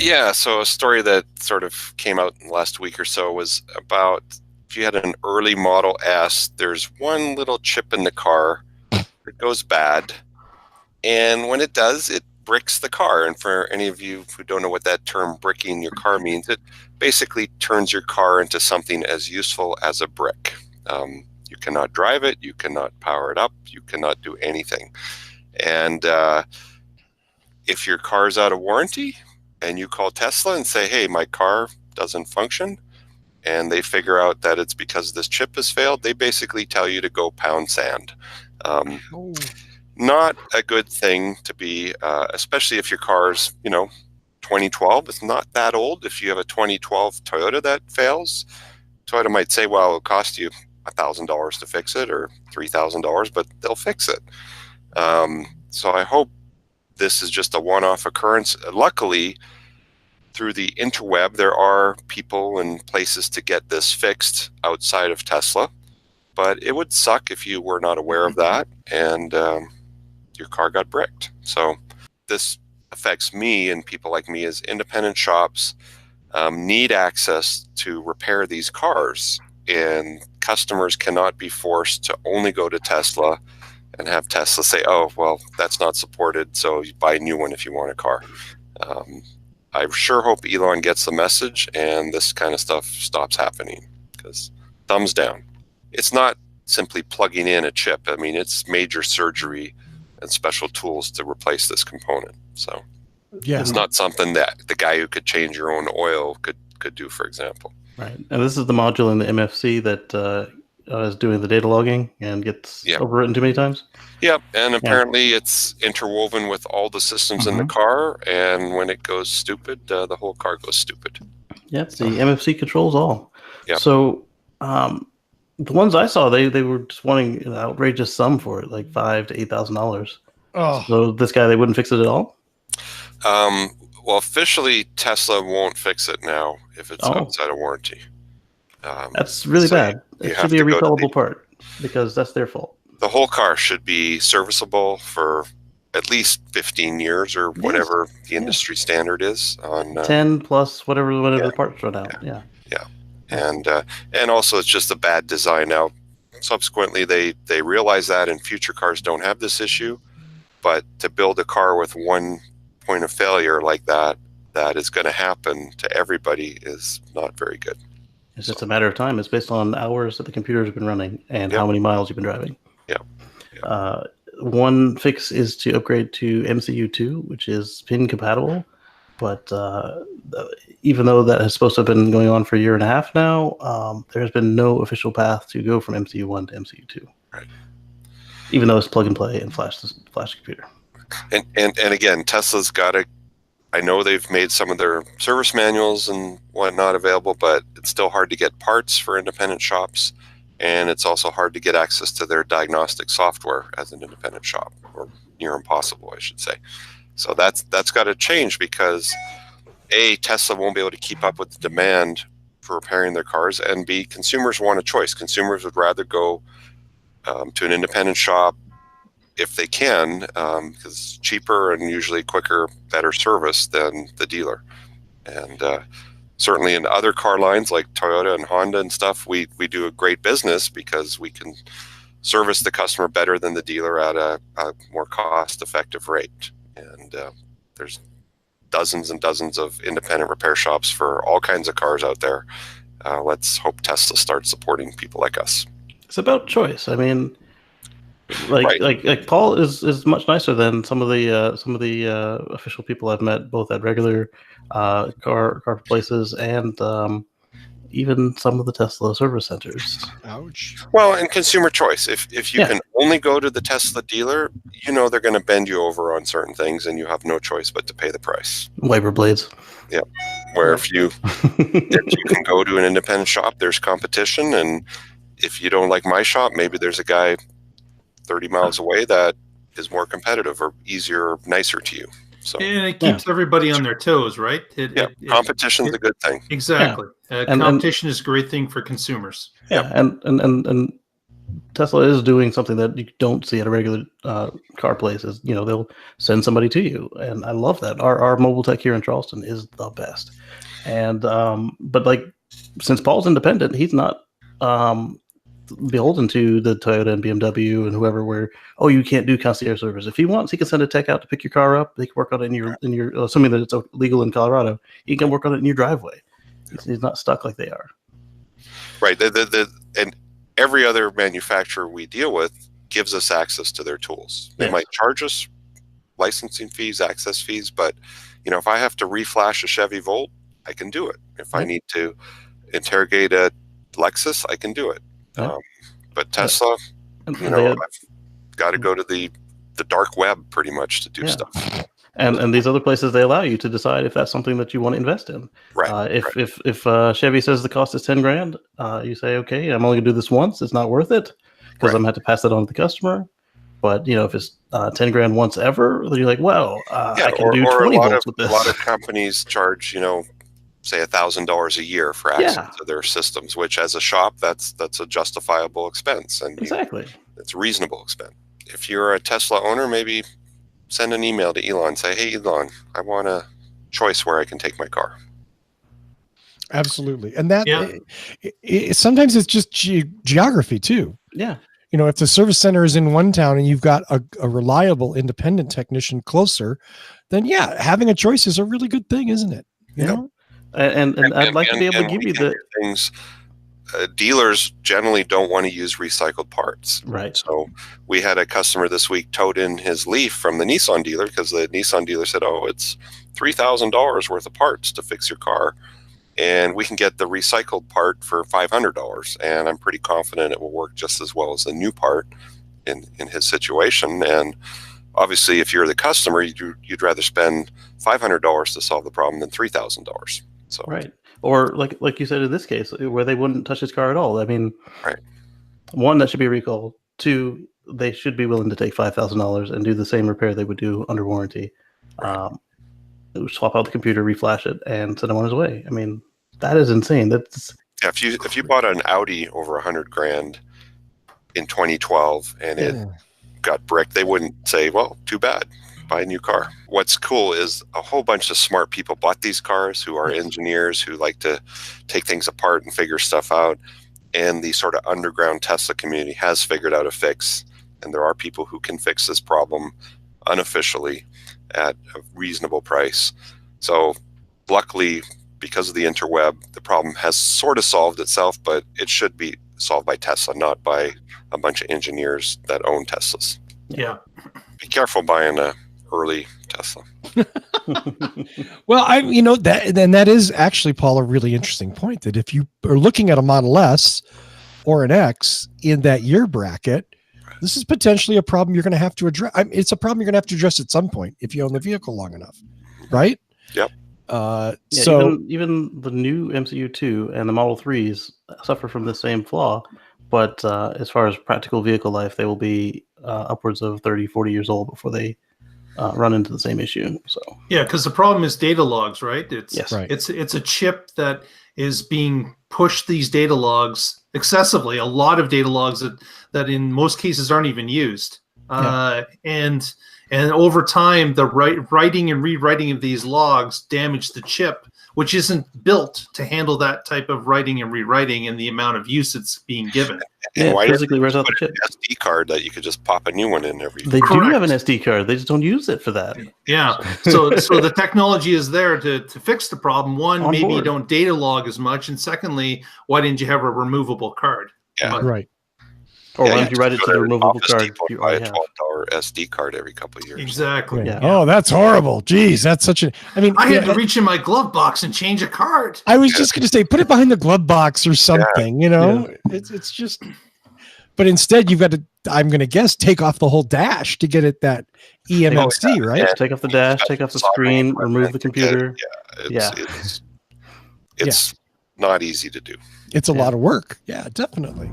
Yeah, so a story that sort of came out in the last week or so was about if you had an early Model S, there's one little chip in the car that goes bad, and when it does, it bricks the car. And for any of you who don't know what that term bricking your car means, it basically turns your car into something as useful as a brick. You cannot drive it, you cannot power it up, you cannot do anything. And if your car's out of warranty and you call Tesla and say, hey, my car doesn't function, and they figure out that it's because this chip has failed, they basically tell you to go pound sand. Not a good thing to be, especially if your car's, 2012. It's not that old. If you have a 2012 Toyota that fails, Toyota might say, well, it'll cost you $1,000 to fix it or $3,000, but they'll fix it. So I hope this is just a one-off occurrence. Luckily, through the interweb, there are people and places to get this fixed outside of Tesla, but it would suck if you were not aware of that and your car got bricked. So this affects me and people like me as independent shops need access to repair these cars, and customers cannot be forced to only go to Tesla and have Tesla say, oh, well, that's not supported, so you buy a new one if you want a car. I sure hope Elon gets the message and this kind of stuff stops happening, because thumbs down. It's not simply plugging in a chip. I mean, it's major surgery and special tools to replace this component. So it's not something that the guy who could change your own oil could do, for example. Right. And this is the module in the MFC that is doing the data logging and gets overwritten too many times? Yep, and apparently it's interwoven with all the systems in the car, and when it goes stupid, the whole car goes stupid. Yep, the MFC controls all. Yep. So the ones I saw, they were just wanting an outrageous sum for it, like $5,000 to $8,000. Oh. So this guy, they wouldn't fix it at all? Well, officially, Tesla won't fix it now if it's outside of warranty. That's really bad. It should be a recallable part, because that's their fault. The whole car should be serviceable for at least 15 years or whatever the industry standard is. On 10 plus whatever the parts run out. Yeah. And also it's just a bad design. Now, subsequently, they realize that, and future cars don't have this issue. But to build a car with one point of failure like that is going to happen to everybody is not very good. It's just a matter of time. It's based on hours that the computer has been running and how many miles you've been driving. One fix is to upgrade to MCU2, which is pin compatible. But even though that is supposed to have been going on for a year and a half now, there's been no official path to go from MCU1 to MCU2. Right. Even though it's plug and play and flash the computer. And again, Tesla's got to, I know they've made some of their service manuals and whatnot available, but it's still hard to get parts for independent shops. And it's also hard to get access to their diagnostic software as an independent shop, or near impossible, I should say. So that's got to change, because A, Tesla won't be able to keep up with the demand for repairing their cars, and B, consumers want a choice. Consumers would rather go to an independent shop if they can, because it's cheaper and usually quicker, better service than the dealer. And certainly in other car lines like Toyota and Honda and stuff, we do a great business because we can service the customer better than the dealer at a more cost-effective rate. And there's dozens and dozens of independent repair shops for all kinds of cars out there. Let's hope Tesla starts supporting people like us. It's about choice. I mean, like Paul is much nicer than some of the official people I've met, both at regular car places and even some of the Tesla service centers. Ouch. Well, and consumer choice. If you can only go to the Tesla dealer, they're going to bend you over on certain things, and you have no choice but to pay the price. Wiper blades. Yeah. Where if you can go to an independent shop, there's competition, and if you don't like my shop, maybe there's a guy 30 miles away that is more competitive or easier or nicer to you. So, and it keeps everybody on their toes, right? Competition is a good thing. Exactly. Competition is a great thing for consumers. Yeah, and Tesla is doing something that you don't see at a regular car place. Is they'll send somebody to you, and I love that. Our mobile tech here in Charleston is the best. And but like, since Paul's independent, he's not beholden to the Toyota and BMW and whoever. Where you can't do concierge service. If he wants, he can send a tech out to pick your car up. They can work on it in your assuming that it's legal in Colorado. He can work on it in your driveway. He's not stuck like they are. Right. And every other manufacturer we deal with gives us access to their tools. They might charge us licensing fees, access fees, but if I have to reflash a Chevy Volt, I can do it. If I need to interrogate a Lexus, I can do it. But Tesla, I've got to go to the dark web pretty much to do stuff. And these other places, they allow you to decide if that's something that you want to invest in. Right. If Chevy says the cost is $10,000, you say, okay, I'm only gonna do this once. It's not worth it because I'm gonna have to pass that on to the customer. But if it's $10,000 once ever, then you're like, well, I can do 20 volts with this. A lot of companies charge, say $1,000 a year for access to their systems, which as a shop, that's a justifiable expense, and exactly, it's a reasonable expense. If you're a Tesla owner, maybe send an email to Elon, say, hey, Elon, I want a choice where I can take my car. Absolutely. And that sometimes it's just geography too. Yeah. If the service center is in one town and you've got a reliable independent technician closer, then having a choice is a really good thing, isn't it? You know? And I'd like to be able to give you the things. Dealers generally don't want to use recycled parts. Right. So we had a customer this week towed in his Leaf from the Nissan dealer because the Nissan dealer said, it's $3,000 worth of parts to fix your car. And we can get the recycled part for $500. And I'm pretty confident it will work just as well as the new part in his situation. And obviously, if you're the customer, you'd rather spend $500 to solve the problem than $3,000. So right. Or like you said in this case, where they wouldn't touch his car at all. I mean, right. One, that should be recalled. Two, they should be willing to take $5,000 and do the same repair they would do under warranty. Right. Swap out the computer, reflash it, and send him on his way. I mean, that is insane. That's if you bought an Audi over $100,000 in 2012 and it got bricked, they wouldn't say, well, too bad, buy a new car. What's cool is a whole bunch of smart people bought these cars who are engineers who like to take things apart and figure stuff out. And the sort of underground Tesla community has figured out a fix. And there are people who can fix this problem unofficially at a reasonable price. So luckily, because of the interweb, the problem has sort of solved itself, but it should be solved by Tesla, not by a bunch of engineers that own Teslas. Yeah. Be careful buying a early Tesla. Well, that is actually, Paul, a really interesting point, that if you are looking at a Model S or an X in that year bracket, this is potentially a problem you're going to have to address. It's a problem you're going to have to address at some point if you own the vehicle long enough, right? Yep. So even the new MCU2 and the Model 3s suffer from the same flaw, but as far as practical vehicle life, they will be upwards of 30, 40 years old before they run into the same issue. So because the problem is data logs, right? It's a chip that is being pushed these data logs excessively. A lot of data logs that in most cases aren't even used, and over time, the writing and rewriting of these logs damage the chip, which isn't built to handle that type of writing and rewriting and the amount of use it's being given. And why physically wears out the chip. SD card that you could just pop a new one in every. They do have an SD card. They just don't use it for that. Yeah. So the technology is there to fix the problem. One, maybe you don't data log as much, and secondly, why didn't you have a removable card? Yeah. Right. Or why don't you write it to the removable card? You buy a $12 SD card every couple of years. Exactly. Yeah. Oh, that's horrible. Jeez, that's such a. I mean, I had to reach in my glove box and change a card. I was just going to say, put it behind the glove box or something. It's just. But instead, you've got to. I'm going to guess take off the whole dash to get it that eMMC, right? Take off the dash, take off the screen, remove the computer. It's not easy to do. It's a lot of work. Yeah, definitely.